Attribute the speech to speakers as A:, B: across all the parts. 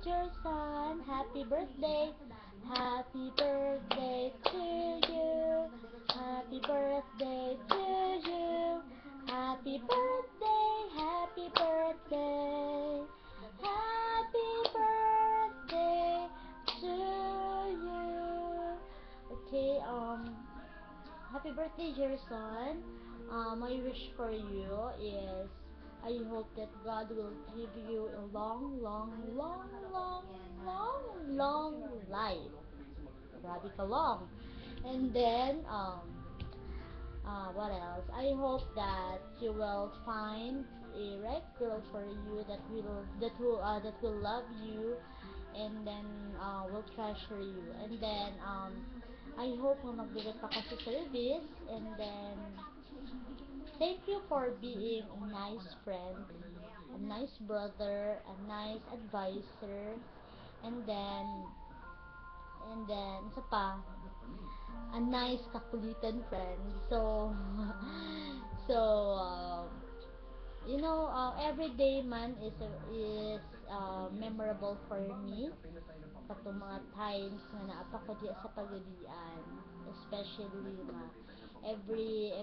A: Jerson. Happy birthday. Happy birthday to you. Happy birthday to you. Happy birthday. Happy birthday. Happy birthday to you. Okay, happy birthday, Jerson. My wish for you is I hope that God will give you a long, long, long, long, long, long life. Grabe ka long. And then, what else? I hope that you will find a right girl for you that will love you, and then will treasure you. And then I hope na magbigay pa ka sa service, and then thank you for being a nice friend, a nice brother, a nice advisor, and then isa pa, a nice kakulitan friend. So so every day man is memorable for me. Katong mga times nga naapa ko diya sa pagadian, especially nga every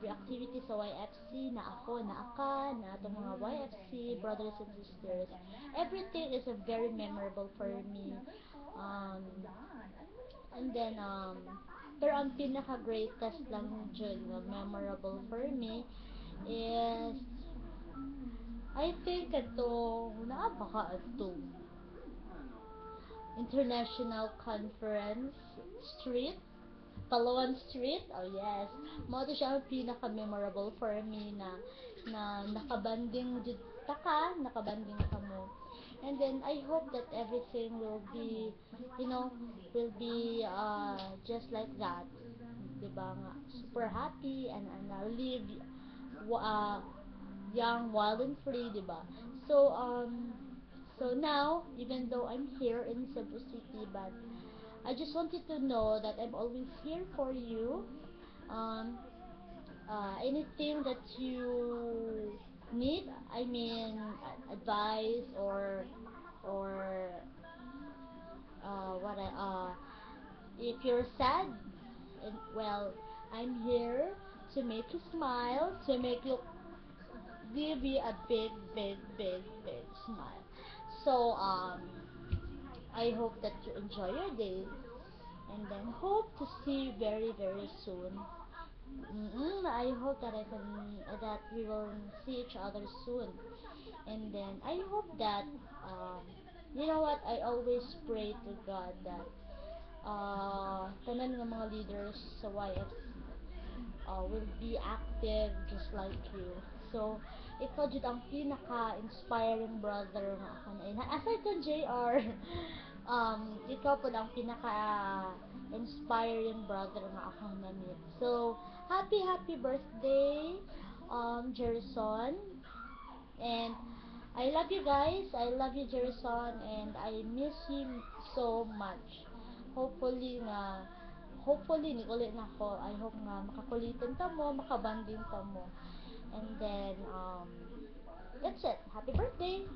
A: activity sa YFC na ako na aka na atong mga YFC brothers and sisters, everything is a very memorable for me. um and then pero ang pinaka greatest lang dyan nga memorable for me is I think atong naa ba ka atong International Conference Street, Palawan Street. Oh yes, mo to siya ang pinaka-memorable for me na nakabanding jud nakabanding ka mo. And then I hope that everything will be, just like that. 'Di ba nga? Super happy and live uh, young, wild and free, 'di ba? So now, even though I'm here in Cebu City, but I just want you to know that I'm always here for you. Um, Anything that you need, I mean, advice or what if you're sad, well, I'm here to make you smile, to make you give you a big, big, big, big smile. So, I hope that you enjoy your day, and then hope to see you very, very soon. I hope that we will see each other soon. And then I hope that, you know what, I always pray to God that tanan ng mga leaders sa YFC will be active just like you. So, ikaw jud ang pinaka-inspiring brother nga ako na. Aside kang JR, ikaw po ang pinaka-inspiring brother nga akong na-meet. So, happy, happy birthday, Jerison. And I love you guys. I love you, Jerison, and I miss you so much. Hopefully nga, hopefully ni ulit na ko. I hope nga makakulitan ta mo, makabanding ta mo. And then that's it. Happy birthday.